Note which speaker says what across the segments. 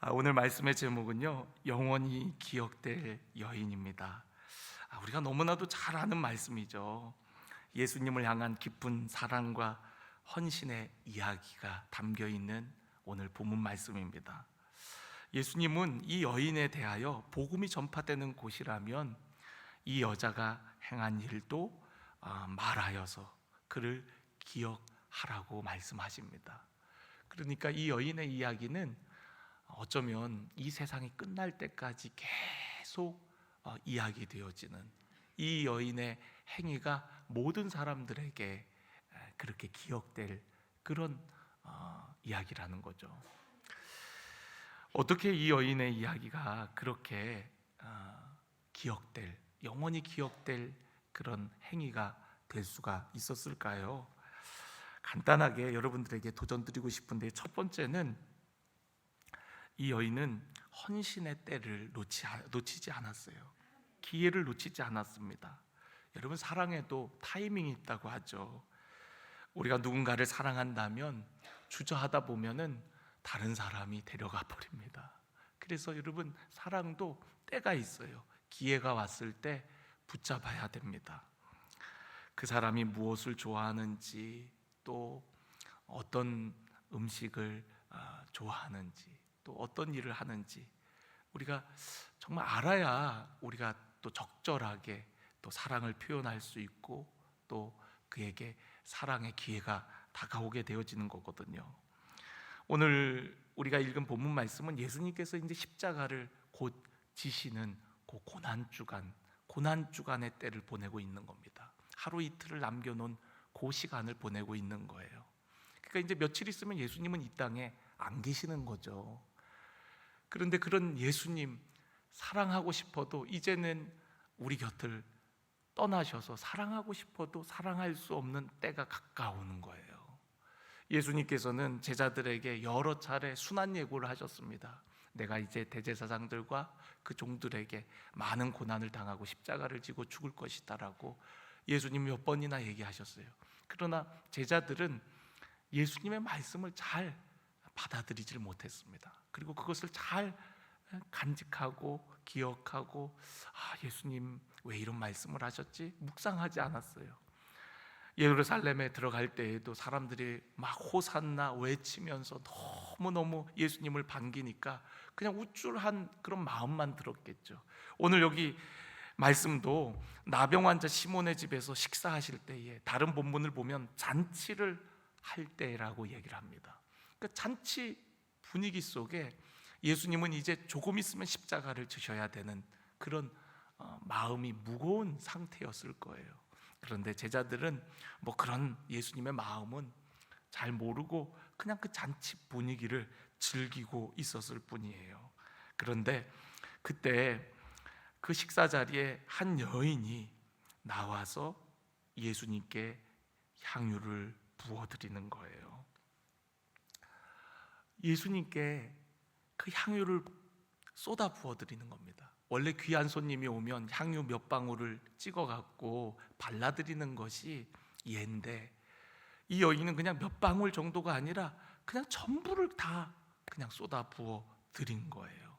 Speaker 1: 오늘 말씀의 제목은요, 영원히 기억될 여인입니다. 우리가 너무나도 잘 아는 말씀이죠. 예수님을 향한 깊은 사랑과 헌신의 이야기가 담겨 있는 오늘 본문 말씀입니다. 예수님은 이 여인에 대하여 복음이 전파되는 곳이라면 이 여자가 행한 일도 말하여서 그를 기억하라고 말씀하십니다. 그러니까 이 여인의 이야기는 어쩌면 이 세상이 끝날 때까지 계속 이야기되어지는 이 여인의 행위가 모든 사람들에게 그렇게 기억될 그런 이야기라는 거죠. 어떻게 이 여인의 이야기가 그렇게 기억될, 영원히 기억될 그런 행위가 될 수가 있었을까요? 간단하게 여러분들에게 도전드리고 싶은데, 첫 번째는 이 여인은 헌신의 때를 놓치지 않았어요. 기회를 놓치지 않았습니다. 여러분, 사랑에도 타이밍이 있다고 하죠. 우리가 누군가를 사랑한다면 주저하다 보면은 다른 사람이 데려가 버립니다. 그래서 여러분, 사랑도 때가 있어요. 기회가 왔을 때 붙잡아야 됩니다. 그 사람이 무엇을 좋아하는지, 또 어떤 음식을 좋아하는지, 또 어떤 일을 하는지 우리가 정말 알아야 우리가 또 적절하게 또 사랑을 표현할 수 있고 또 그에게 사랑의 기회가 다가오게 되어지는 거거든요. 오늘 우리가 읽은 본문 말씀은 예수님께서 이제 십자가를 곧 지시는 그 고난주간의 때를 보내고 있는 겁니다. 하루 이틀을 남겨놓은 그 시간을 보내고 있는 거예요. 그러니까 이제 며칠 있으면 예수님은 이 땅에 안 계시는 거죠. 그런데 그런 예수님 사랑하고 싶어도 이제는 우리 곁을 떠나셔서 사랑하고 싶어도 사랑할 수 없는 때가 가까우는 거예요. 예수님께서는 제자들에게 여러 차례 순환 예고를 하셨습니다. 내가 이제 대제사장들과 그 종들에게 많은 고난을 당하고 십자가를 지고 죽을 것이다라고 예수님이 몇 번이나 얘기하셨어요. 그러나 제자들은 예수님의 말씀을 잘 받아들이질 못했습니다. 그리고 그것을 잘 간직하고 기억하고 예수님 왜 이런 말씀을 하셨지? 묵상하지 않았어요. 예루살렘에 들어갈 때에도 사람들이 막 호산나 외치면서 너무너무 예수님을 반기니까 그냥 우쭐한 그런 마음만 들었겠죠. 오늘 여기 말씀도 나병 환자 시몬의 집에서 식사하실 때에 다른 본문을 보면 잔치를 할 때라고 얘기를 합니다. 그 잔치 분위기 속에 예수님은 이제 조금 있으면 십자가를 지셔야 되는 그런 마음이 무거운 상태였을 거예요. 그런데 제자들은 뭐 그런 예수님의 마음은 잘 모르고 그냥 그 잔치 분위기를 즐기고 있었을 뿐이에요. 그런데 그때 그 식사 자리에 한 여인이 나와서 예수님께 향유를 부어드리는 거예요. 예수님께 그 향유를 쏟아 부어드리는 겁니다. 원래 귀한 손님이 오면 향유 몇 방울을 찍어갖고 발라드리는 것이 예인데 이 여인은 그냥 몇 방울 정도가 아니라 그냥 전부를 다 그냥 쏟아 부어드린 거예요.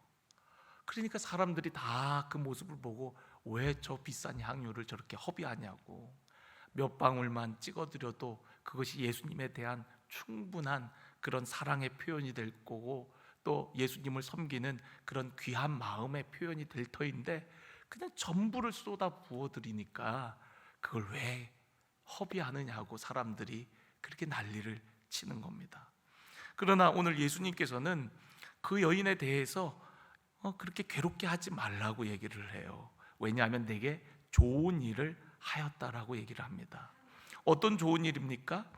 Speaker 1: 그러니까 사람들이 다 그 모습을 보고 왜 저 비싼 향유를 저렇게 허비하냐고, 몇 방울만 찍어드려도 그것이 예수님에 대한 충분한 그런 사랑의 표현이 될 거고 또 예수님을 섬기는 그런 귀한 마음의 표현이 될 터인데 그냥 전부를 쏟아 부어드리니까 그걸 왜 허비하느냐고 사람들이 그렇게 난리를 치는 겁니다. 그러나 오늘 예수님께서는 그 여인에 대해서 그렇게 괴롭게 하지 말라고 얘기를 해요. 왜냐하면 내게 좋은 일을 하였다라고 얘기를 합니다. 어떤 좋은 일입니까?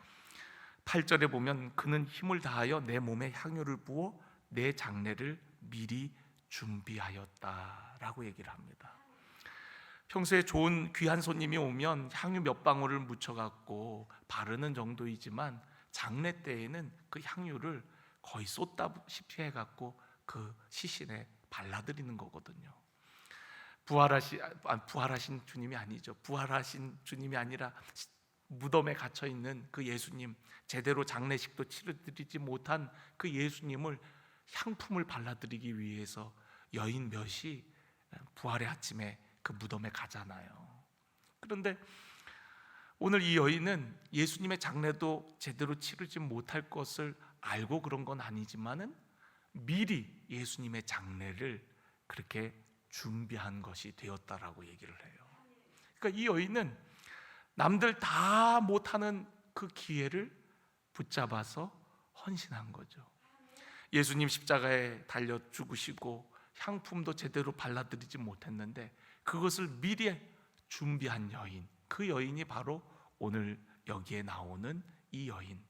Speaker 1: 8절에 보면 그는 힘을 다하여 내 몸에 향유를 부어 내 장례를 미리 준비하였다라고 얘기를 합니다. 평소에 좋은 귀한 손님이 오면 향유 몇 방울을 묻혀갖고 바르는 정도이지만 장례 때에는 그 향유를 거의 쏟다시피 해갖고 그 시신에 발라드리는 거거든요. 부활하신 주님이 아니죠. 부활하신 주님이 아니라 무덤에 갇혀있는 그 예수님, 제대로 장례식도 치러드리지 못한 그 예수님을 향품을 발라드리기 위해서 여인 몇이 부활의 아침에 그 무덤에 가잖아요. 그런데 오늘 이 여인은 예수님의 장례도 제대로 치르지 못할 것을 알고 그런 건 아니지만은 미리 예수님의 장례를 그렇게 준비한 것이 되었다라고 얘기를 해요. 그러니까 이 여인은 남들 다 못하는 그 기회를 붙잡아서 헌신한 거죠. 예수님 십자가에 달려 죽으시고 향품도 제대로 발라드리지 못했는데 그것을 미리 준비한 여인, 그 여인이 바로 오늘 여기에 나오는 이 여인.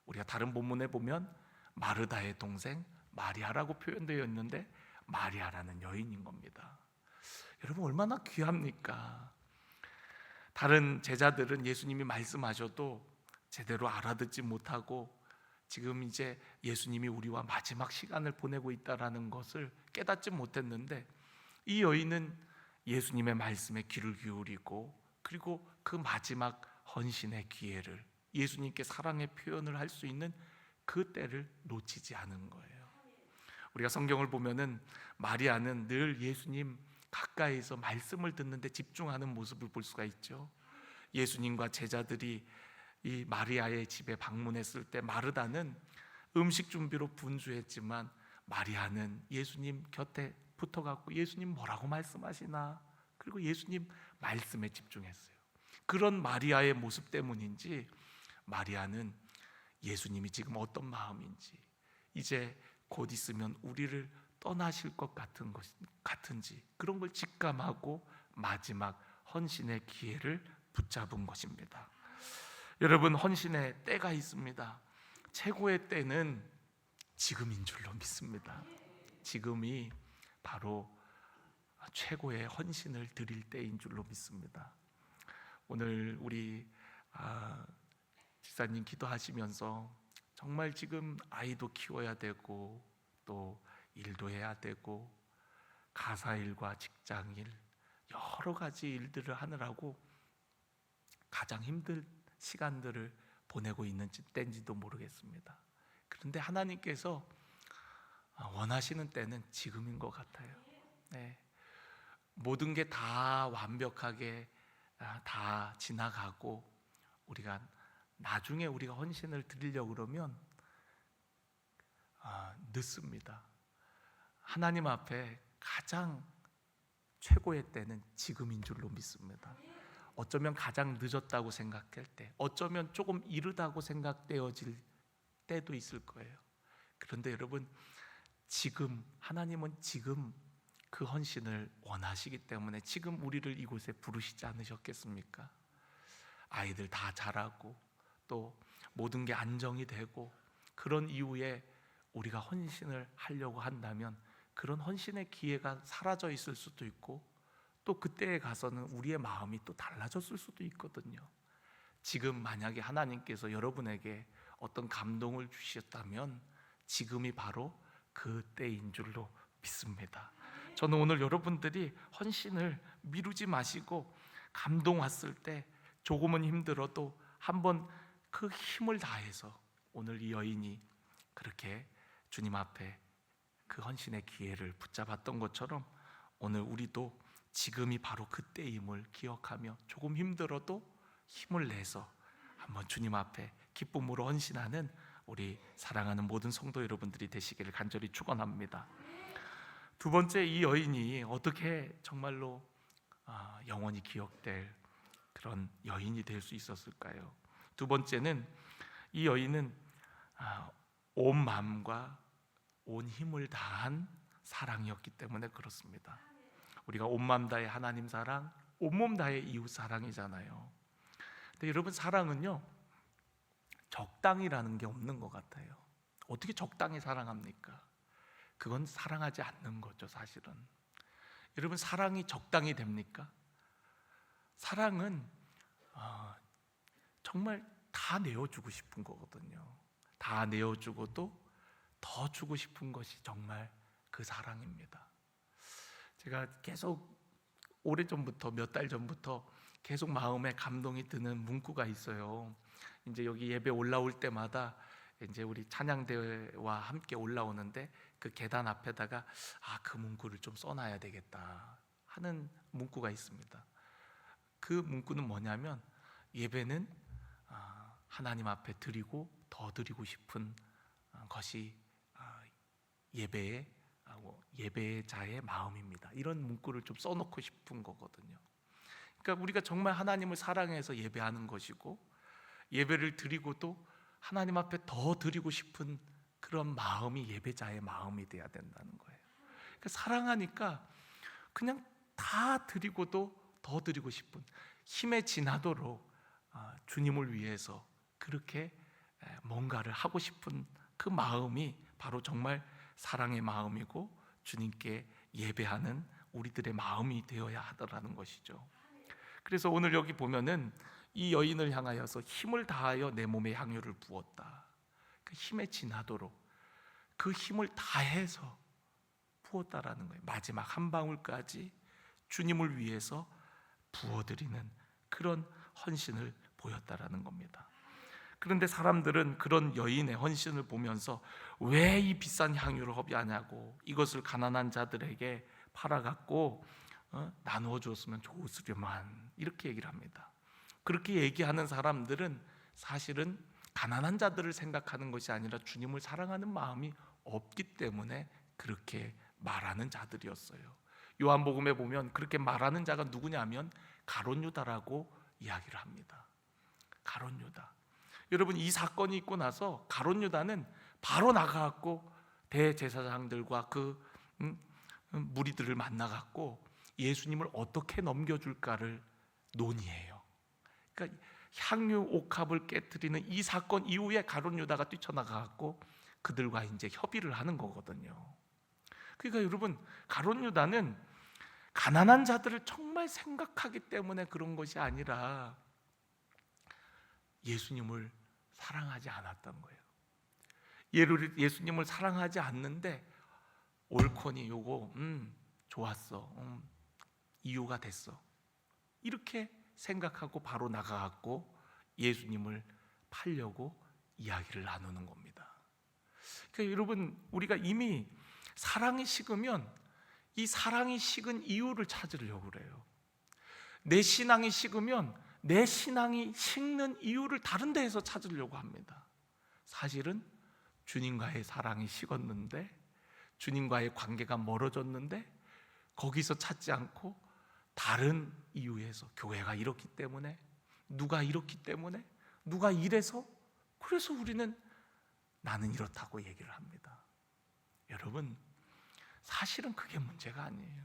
Speaker 1: 우리가 다른 본문에 보면 마르다의 동생 마리아라고 표현되어 있는데 마리아라는 여인인 겁니다. 여러분 얼마나 귀합니까? 다른 제자들은 예수님이 말씀하셔도 제대로 알아듣지 못하고 지금 이제 예수님이 우리와 마지막 시간을 보내고 있다라는 것을 깨닫지 못했는데 이 여인은 예수님의 말씀에 귀를 기울이고 그리고 그 마지막 헌신의 기회를 예수님께 사랑의 표현을 할 수 있는 그 때를 놓치지 않은 거예요. 우리가 성경을 보면은 마리아는 늘 예수님 가까이서 말씀을 듣는데 집중하는 모습을 볼 수가 있죠. 예수님과 제자들이 이 마리아의 집에 방문했을 때 마르다는 음식 준비로 분주했지만 마리아는 예수님 곁에 붙어갖고 예수님 뭐라고 말씀하시나 그리고 예수님 말씀에 집중했어요. 그런 마리아의 모습 때문인지 마리아는 예수님이 지금 어떤 마음인지 이제 곧 있으면 우리를 떠나실 것 같은지 그런 걸 직감하고 마지막 헌신의 기회를 붙잡은 것입니다. 여러분 헌신의 때가 있습니다. 최고의 때는 지금인 줄로 믿습니다. 지금이 바로 최고의 헌신을 드릴 때인 줄로 믿습니다. 오늘 우리 집사님 기도하시면서 정말 지금 아이도 키워야 되고 또 일도 해야 되고 가사일과 직장일 여러 가지 일들을 하느라고 가장 힘든 시간들을 보내고 있는 때인지도 모르겠습니다. 그런데 하나님께서 원하시는 때는 지금인 것 같아요. 네. 모든 게 다 완벽하게 다 지나가고 우리가 나중에 우리가 헌신을 드리려고 그러면 늦습니다. 하나님 앞에 가장 최고의 때는 지금인 줄로 믿습니다. 어쩌면 가장 늦었다고 생각할 때, 어쩌면 조금 이르다고 생각되어질 때도 있을 거예요. 그런데 여러분 지금 하나님은 지금 그 헌신을 원하시기 때문에 지금 우리를 이곳에 부르시지 않으셨겠습니까? 아이들 다 자라고 또 모든 게 안정이 되고 그런 이후에 우리가 헌신을 하려고 한다면 그런 헌신의 기회가 사라져 있을 수도 있고 또 그때에 가서는 우리의 마음이 또 달라졌을 수도 있거든요. 지금 만약에 하나님께서 여러분에게 어떤 감동을 주셨다면 지금이 바로 그 때인 줄로 믿습니다. 저는 오늘 여러분들이 헌신을 미루지 마시고 감동 왔을 때 조금은 힘들어도 한번 그 힘을 다해서 오늘 이 여인이 그렇게 주님 앞에 그 헌신의 기회를 붙잡았던 것처럼 오늘 우리도 지금이 바로 그때임을 기억하며 조금 힘들어도 힘을 내서 한번 주님 앞에 기쁨으로 헌신하는 우리 사랑하는 모든 성도 여러분들이 되시기를 간절히 축원합니다. 두 번째, 이 여인이 어떻게 정말로 영원히 기억될 그런 여인이 될 수 있었을까요? 두 번째는 이 여인은 온 마음과 온 힘을 다한 사랑이었기 때문에 그렇습니다. 우리가 온 마음 다해 하나님 사랑, 온몸 다해 이웃 사랑이잖아요. 근데 여러분 사랑은요 적당이라는 게 없는 것 같아요. 어떻게 적당히 사랑합니까? 그건 사랑하지 않는 거죠 사실은. 여러분 사랑이 적당히 됩니까? 사랑은 정말 다 내어주고 싶은 거거든요. 다 내어주고도 더 주고 싶은 것이 정말 그 사랑입니다. 제가 계속 오래전부터 몇 달 전부터 계속 마음에 감동이 드는 문구가 있어요. 이제 여기 예배 올라올 때마다 이제 우리 찬양대회와 함께 올라오는데 그 계단 앞에다가 그 문구를 좀 써놔야 되겠다 하는 문구가 있습니다. 그 문구는 뭐냐면 예배는 하나님 앞에 드리고 더 드리고 싶은 것이 예배자의 마음입니다. 이런 문구를 좀 써놓고 싶은 거거든요. 그러니까 우리가 정말 하나님을 사랑해서 예배하는 것이고 예배를 드리고도 하나님 앞에 더 드리고 싶은 그런 마음이 예배자의 마음이 돼야 된다는 거예요. 그러니까 사랑하니까 그냥 다 드리고도 더 드리고 싶은, 힘에 지나도록 주님을 위해서 그렇게 뭔가를 하고 싶은 그 마음이 바로 정말 사랑의 마음이고 주님께 예배하는 우리들의 마음이 되어야 하더라는 것이죠. 그래서 오늘 여기 보면은 이 여인을 향하여서 힘을 다하여 내 몸에 향유를 부었다. 그 힘에 지나도록 그 힘을 다해서 부었다라는 거예요. 마지막 한 방울까지 주님을 위해서 부어드리는 그런 헌신을 보였다라는 겁니다. 그런데 사람들은 그런 여인의 헌신을 보면서 왜 이 비싼 향유를 허비하냐고, 이것을 가난한 자들에게 팔아갖고 나누어 주었으면 좋으려만, 이렇게 얘기를 합니다. 그렇게 얘기하는 사람들은 사실은 가난한 자들을 생각하는 것이 아니라 주님을 사랑하는 마음이 없기 때문에 그렇게 말하는 자들이었어요. 요한복음에 보면 그렇게 말하는 자가 누구냐면 가룟 유다라고 이야기를 합니다. 가룟 유다. 여러분, 이 사건이 있고 나서 가룟 유다는 바로 나가갖고 대제사장들과 그 무리들을 만나갖고 예수님을 어떻게 넘겨줄까를 논의해요. 그러니까 향유 옥합을 깨뜨리는 이 사건 이후에 가룟 유다가 뛰쳐나가갖고 그들과 이제 협의를 하는 거거든요. 그러니까 여러분, 가룟 유다는 가난한 자들을 정말 생각하기 때문에 그런 것이 아니라 예수님을 사랑하지 않았던 거예요. 예수님을 사랑하지 않는데 옳거니 요거 좋았어, 이유가 됐어, 이렇게 생각하고 바로 나가갖고 예수님을 팔려고 이야기를 나누는 겁니다. 그러니까 여러분, 우리가 이미 사랑이 식으면 이 사랑이 식은 이유를 찾으려고 그래요. 내 신앙이 식으면 내 신앙이 식는 이유를 다른 데에서 찾으려고 합니다. 사실은 주님과의 사랑이 식었는데, 주님과의 관계가 멀어졌는데 거기서 찾지 않고 다른 이유에서, 교회가 이렇기 때문에, 누가 이렇기 때문에, 누가 이래서, 그래서 우리는 나는 이렇다고 얘기를 합니다. 여러분, 사실은 그게 문제가 아니에요.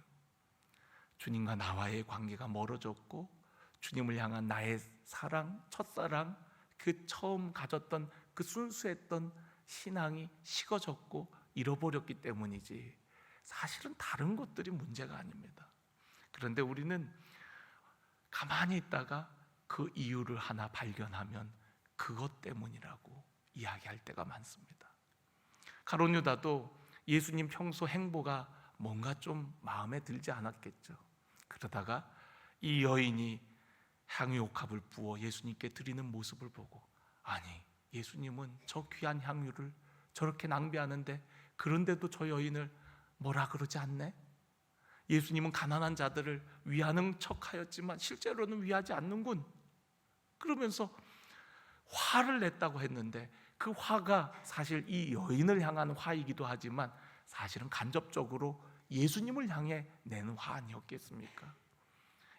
Speaker 1: 주님과 나와의 관계가 멀어졌고 주님을 향한 나의 사랑, 첫사랑, 그 처음 가졌던 그 순수했던 신앙이 식어졌고 잃어버렸기 때문이지 사실은 다른 것들이 문제가 아닙니다. 그런데 우리는 가만히 있다가 그 이유를 하나 발견하면 그것 때문이라고 이야기할 때가 많습니다. 가룟 유다도 예수님 평소 행보가 뭔가 좀 마음에 들지 않았겠죠. 그러다가 이 여인이 향유 옥합을 부어 예수님께 드리는 모습을 보고, 아니, 예수님은 저 귀한 향유를 저렇게 낭비하는데 그런데도 저 여인을 뭐라 그러지 않네? 예수님은 가난한 자들을 위하는 척하였지만 실제로는 위하지 않는군. 그러면서 화를 냈다고 했는데 그 화가 사실 이 여인을 향한 화이기도 하지만 사실은 간접적으로 예수님을 향해 내는 화 아니었겠습니까?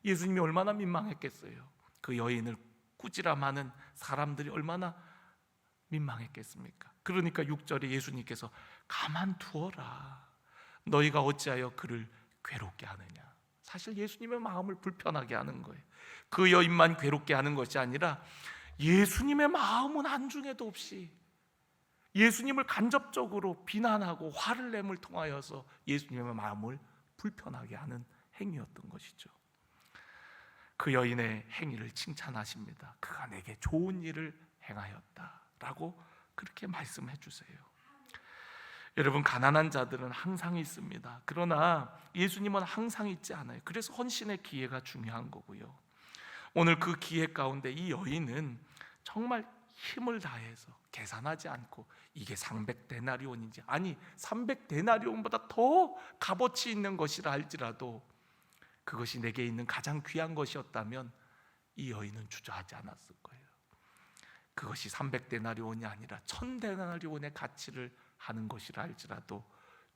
Speaker 1: 예수님이 얼마나 민망했겠어요. 그 여인을 꾸지람하는 사람들이 얼마나 민망했겠습니까? 그러니까 6절에 예수님께서 가만두어라, 너희가 어찌하여 그를 괴롭게 하느냐. 사실 예수님의 마음을 불편하게 하는 거예요. 그 여인만 괴롭게 하는 것이 아니라 예수님의 마음은 안중에도 없이 예수님을 간접적으로 비난하고 화를 내물 통하여서 예수님의 마음을 불편하게 하는 행위였던 것이죠. 그 여인의 행위를 칭찬하십니다. 그가 내게 좋은 일을 행하였다라고 그렇게 말씀해 주세요. 여러분, 가난한 자들은 항상 있습니다. 그러나 예수님은 항상 있지 않아요. 그래서 헌신의 기회가 중요한 거고요. 오늘 그 기회 가운데 이 여인은 정말 힘을 다해서 계산하지 않고 이게 300데나리온인지, 아니 300데나리온보다 더 값어치 있는 것이라 할지라도 그것이 내게 있는 가장 귀한 것이었다면 이 여인은 주저하지 않았을 거예요. 그것이 300데나리온이 아니라 1000데나리온의 가치를 하는 것이라 할지라도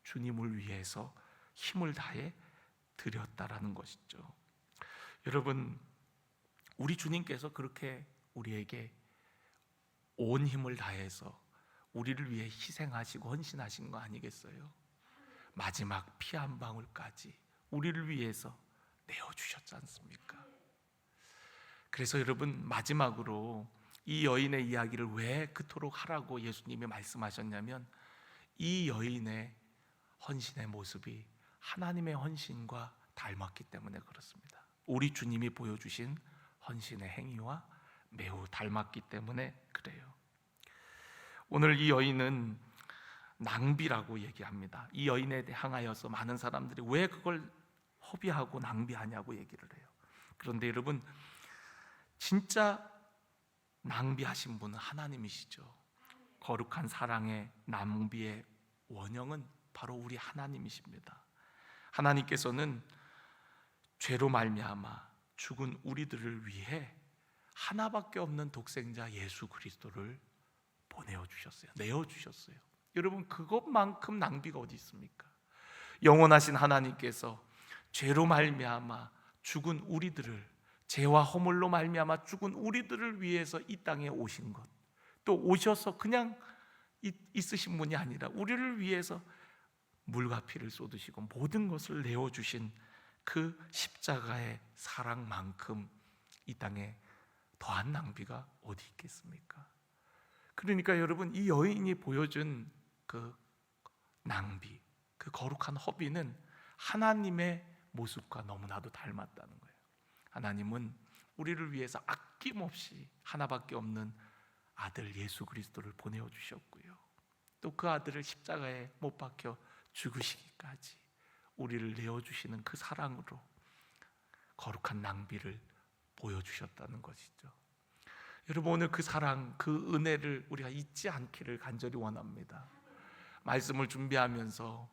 Speaker 1: 주님을 위해서 힘을 다해 드렸다라는 것이죠. 여러분, 우리 주님께서 그렇게 우리에게 온 힘을 다해서 우리를 위해 희생하시고 헌신하신 거 아니겠어요? 마지막 피 한 방울까지 우리를 위해서 내어주셨지 않습니까? 그래서 여러분, 마지막으로 이 여인의 이야기를 왜 그토록 하라고 예수님이 말씀하셨냐면, 이 여인의 헌신의 모습이 하나님의 헌신과 닮았기 때문에 그렇습니다. 우리 주님이 보여주신 헌신의 행위와 매우 닮았기 때문에 그래요. 오늘 이 여인은 낭비라고 얘기합니다. 이 여인에 향하여서 많은 사람들이 왜 그걸 허비하고 낭비하냐고 얘기를 해요. 그런데 여러분, 진짜 낭비하신 분은 하나님이시죠. 거룩한 사랑의 낭비의 원형은 바로 우리 하나님이십니다. 하나님께서는 죄로 말미암아 죽은 우리들을 위해 하나밖에 없는 독생자 예수 그리스도를 보내어주셨어요. 내어주셨어요. 여러분, 그것만큼 낭비가 어디 있습니까? 영원하신 하나님께서 죄로 말미암아 죽은 우리들을, 죄와 허물로 말미암아 죽은 우리들을 위해서 이 땅에 오신 것, 또 오셔서 그냥 있으신 분이 아니라 우리를 위해서 물과 피를 쏟으시고 모든 것을 내어주신 그 십자가의 사랑만큼 이 땅에 더한 낭비가 어디 있겠습니까? 그러니까 여러분, 이 여인이 보여준 그 낭비, 그 거룩한 허비는 하나님의 모습과 너무나도 닮았다는 거예요. 하나님은 우리를 위해서 아낌없이 하나밖에 없는 아들 예수 그리스도를 보내어 주셨고요, 또 그 아들을 십자가에 못 박혀 죽으시기까지 우리를 내어주시는 그 사랑으로 거룩한 낭비를 보여주셨다는 것이죠. 여러분, 오늘 그 사랑, 그 은혜를 우리가 잊지 않기를 간절히 원합니다. 말씀을 준비하면서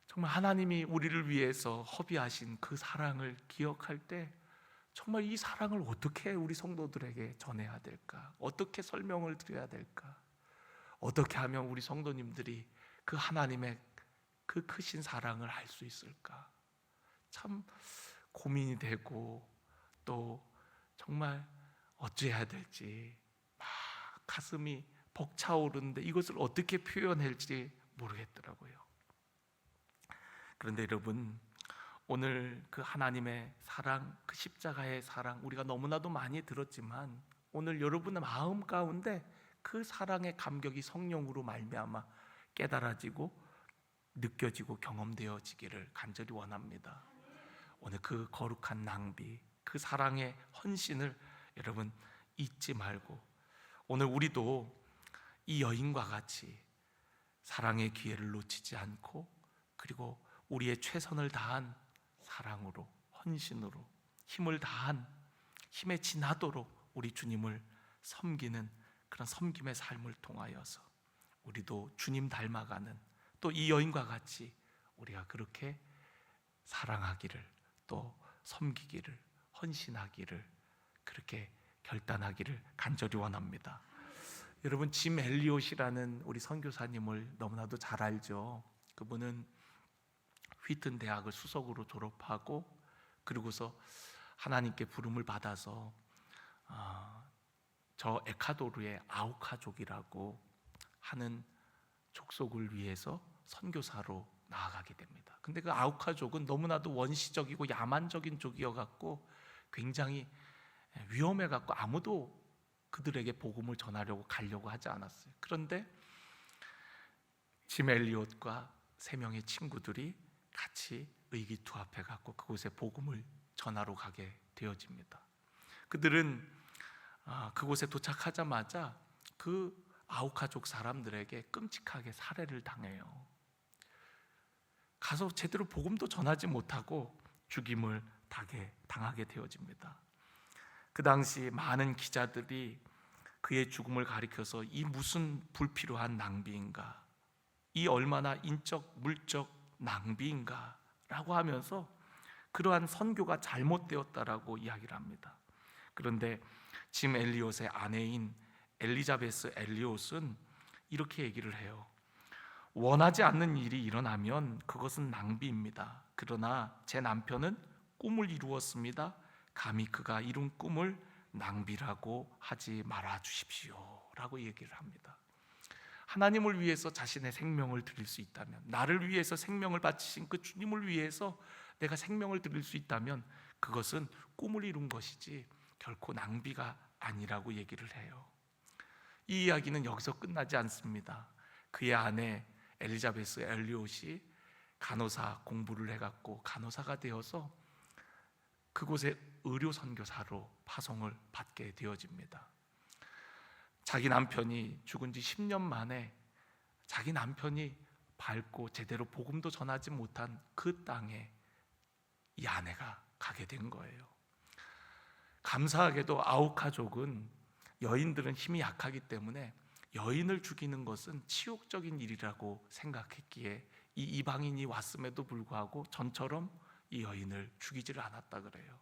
Speaker 1: 정말 하나님이 우리를 위해서 허비하신 그 사랑을 기억할 때 정말 이 사랑을 어떻게 우리 성도들에게 전해야 될까? 어떻게 설명을 드려야 될까? 어떻게 하면 우리 성도님들이 그 하나님의 그 크신 사랑을 알 수 있을까? 참 고민이 되고, 또 정말 어찌해야 될지 막 가슴이 벅차오르는데 이것을 어떻게 표현할지 모르겠더라고요. 그런데 여러분, 오늘 그 하나님의 사랑, 그 십자가의 사랑 우리가 너무나도 많이 들었지만, 오늘 여러분의 마음 가운데 그 사랑의 감격이 성령으로 말미암아 깨달아지고 느껴지고 경험되어지기를 간절히 원합니다. 오늘 그 거룩한 낭비, 그 사랑의 헌신을 여러분 잊지 말고, 오늘 우리도 이 여인과 같이 사랑의 기회를 놓치지 않고, 그리고 우리의 최선을 다한 사랑으로, 헌신으로, 힘을 다한, 힘에 지나도록 우리 주님을 섬기는 그런 섬김의 삶을 통하여서 우리도 주님 닮아가는, 또 이 여인과 같이 우리가 그렇게 사랑하기를, 또 섬기기를, 헌신하기를, 그렇게 결단하기를 간절히 원합니다. 여러분, 짐 엘리엇이라는 우리 선교사님을 너무나도 잘 알죠. 그분은 휘튼 대학을 수석으로 졸업하고, 그리고서 하나님께 부름을 받아서 저 에콰도르의 아우카족이라고 하는 족속을 위해서 선교사로 나아가게 됩니다. 근데 그 아우카족은 너무나도 원시적이고 야만적인 족이어갖고 굉장히 위험해갖고 아무도 그들에게 복음을 전하려고 가려고 하지 않았어요. 그런데 짐 엘리엇과 3명의 친구들이 같이 의기투합해갖고 그곳에 복음을 전하러 가게 되어집니다. 그들은 그곳에 도착하자마자 그 아우카족 사람들에게 끔찍하게 살해를 당해요. 가서 제대로 복음도 전하지 못하고 죽임을 당하게 되어집니다. 그 당시 많은 기자들이 그의 죽음을 가리켜서 이 무슨 불필요한 낭비인가, 이 얼마나 인적 물적 낭비인가 라고 하면서 그러한 선교가 잘못되었다라고 이야기를 합니다. 그런데 짐 엘리엇의 아내인 엘리자베스 엘리엇은 이렇게 얘기를 해요. 원하지 않는 일이 일어나면 그것은 낭비입니다. 그러나 제 남편은 꿈을 이루었습니다. 감히 그가 이룬 꿈을 낭비라고 하지 말아 주십시오 라고 얘기를 합니다. 하나님을 위해서 자신의 생명을 드릴 수 있다면, 나를 위해서 생명을 바치신 그 주님을 위해서 내가 생명을 드릴 수 있다면 그것은 꿈을 이룬 것이지 결코 낭비가 아니라고 얘기를 해요. 이 이야기는 여기서 끝나지 않습니다. 그의 아내 엘리자베스 엘리엇이 간호사 공부를 해갖고 간호사가 되어서 그곳의 의료 선교사로 파송을 받게 되어집니다. 자기 남편이 죽은 지 10년 만에 자기 남편이 밟고 제대로 복음도 전하지 못한 그 땅에 이 아내가 가게 된 거예요. 감사하게도 아우카족은, 여인들은 힘이 약하기 때문에 여인을 죽이는 것은 치욕적인 일이라고 생각했기에 이 이방인이 왔음에도 불구하고 전처럼 이 여인을 죽이지를 않았다 그래요.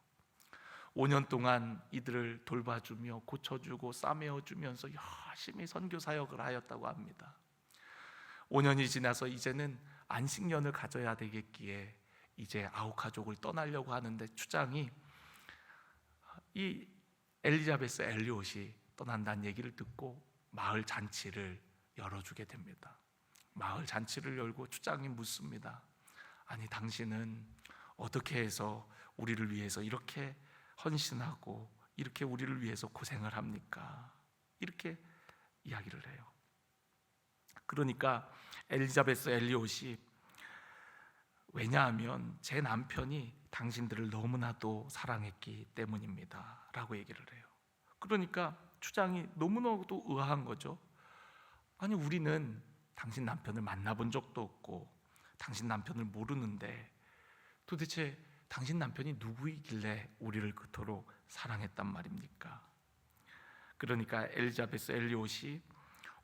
Speaker 1: 5년 동안 이들을 돌봐주며 고쳐주고 싸매어주면서 열심히 선교 사역을 하였다고 합니다. 5년이 지나서 이제는 안식년을 가져야 되겠기에 이제 아우카족을 떠나려고 하는데 추장이 이 엘리자베스 엘리엇이 떠난다는 얘기를 듣고 마을 잔치를 열어주게 됩니다. 마을 잔치를 열고 추장이 묻습니다. 아니, 당신은 어떻게 해서 우리를 위해서 이렇게 헌신하고 이렇게 우리를 위해서 고생을 합니까? 이렇게 이야기를 해요. 그러니까 엘리자베스 엘리엇이, 왜냐하면 제 남편이 당신들을 너무나도 사랑했기 때문입니다 라고 얘기를 해요. 그러니까 추장이 너무나도 의아한 거죠. 아니, 우리는 당신 남편을 만나본 적도 없고 당신 남편을 모르는데 도대체 당신 남편이 누구이길래 우리를 그토록 사랑했단 말입니까? 그러니까 엘리자베스 엘리엇이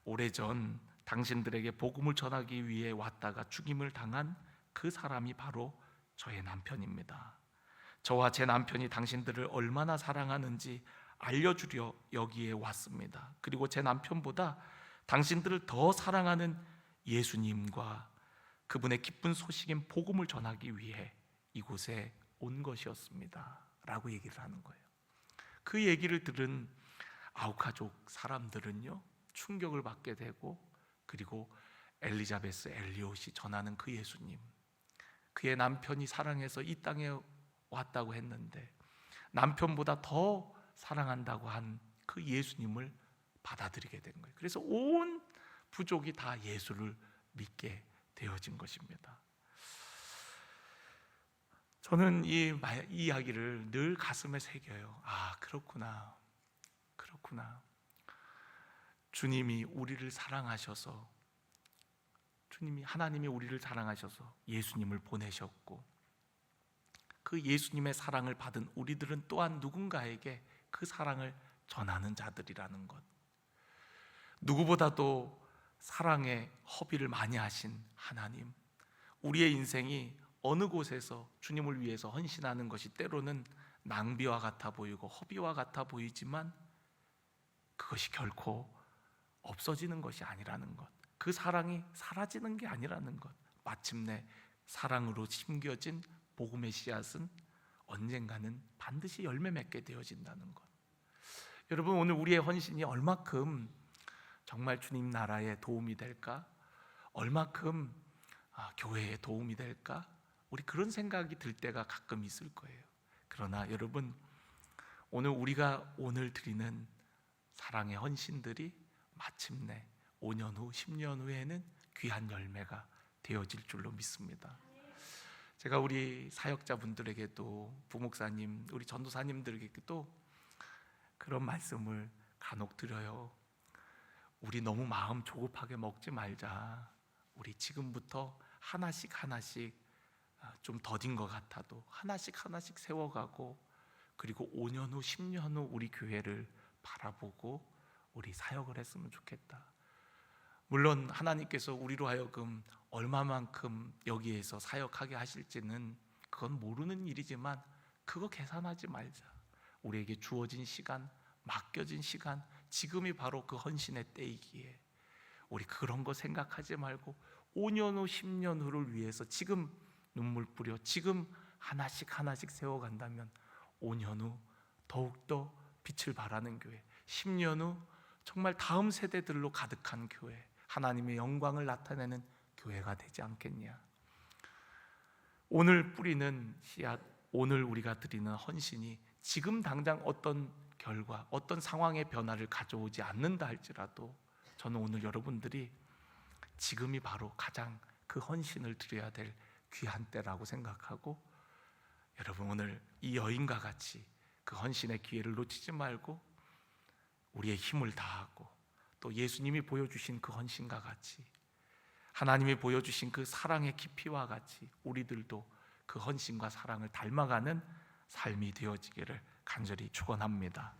Speaker 1: 오래전 당신들에게 복음을 전하기 위해 왔다가 죽임을 당한 그 사람이 바로 저의 남편입니다. 저와 제 남편이 당신들을 얼마나 사랑하는지 알려주려 여기에 왔습니다. 그리고 제 남편보다 당신들을 더 사랑하는 예수님과 그분의 기쁜 소식인 복음을 전하기 위해 이곳에 온 것이었습니다 라고 얘기를 하는 거예요. 그 얘기를 들은 아우카족 사람들은요, 충격을 받게 되고, 그리고 엘리자베스 엘리엇이 전하는 그 예수님, 그의 남편이 사랑해서 이 땅에 왔다고 했는데 남편보다 더 사랑한다고 한 그 예수님을 받아들이게 된 거예요. 그래서 온 부족이 다 예수를 믿게 되어진 것입니다. 저는 이 이야기를 늘 가슴에 새겨요. 아, 그렇구나. 주님이 우리를 사랑하셔서, 하나님이 우리를 사랑하셔서 예수님을 보내셨고, 그 예수님의 사랑을 받은 우리들은 또한 누군가에게 그 사랑을 전하는 자들이라는 것. 누구보다도 사랑의 허비를 많이 하신 하나님, 우리의 인생이 어느 곳에서 주님을 위해서 헌신하는 것이 때로는 낭비와 같아 보이고 허비와 같아 보이지만 그것이 결코 없어지는 것이 아니라는 것, 그 사랑이 사라지는 게 아니라는 것, 마침내 사랑으로 심겨진 복음의 씨앗은 언젠가는 반드시 열매 맺게 되어진다는 것. 여러분, 오늘 우리의 헌신이 얼마큼 정말 주님 나라에 도움이 될까? 얼마큼 교회에 도움이 될까? 우리 그런 생각이 들 때가 가끔 있을 거예요. 그러나 여러분, 우리가 오늘 드리는 사랑의 헌신들이 마침내 5년 후, 10년 후에는 귀한 열매가 되어질 줄로 믿습니다. 제가 우리 사역자분들에게도, 부목사님, 우리 전도사님들에게도 그런 말씀을 간혹 드려요. 우리 너무 마음 조급하게 먹지 말자. 우리 지금부터 하나씩 좀 더딘 것 같아도 하나씩 세워가고, 그리고 5년 후, 10년 후 우리 교회를 바라보고 우리 사역을 했으면 좋겠다. 물론 하나님께서 우리로 하여금 얼마만큼 여기에서 사역하게 하실지는 그건 모르는 일이지만 그거 계산하지 말자. 우리에게 주어진 시간, 맡겨진 시간, 지금이 바로 그 헌신의 때이기에 우리 그런 거 생각하지 말고 5년 후, 10년 후를 위해서 지금 눈물 뿌려 지금 하나씩 하나씩 세워간다면 5년 후 더욱더 빛을 발하는 교회, 10년 후 정말 다음 세대들로 가득한 교회, 하나님의 영광을 나타내는 교회가 되지 않겠냐. 오늘 뿌리는 씨앗, 오늘 우리가 드리는 헌신이 지금 당장 어떤 결과, 어떤 상황의 변화를 가져오지 않는다 할지라도 저는 오늘 여러분들이 지금이 바로 가장 그 헌신을 드려야 될 귀한 때라고 생각하고, 여러분 오늘 이 여인과 같이 그 헌신의 기회를 놓치지 말고 우리의 힘을 다하고 또 예수님이 보여주신 그 헌신과 같이, 하나님이 보여주신 그 사랑의 깊이와 같이 우리들도 그 헌신과 사랑을 닮아가는 삶이 되어지기를 간절히 축원합니다.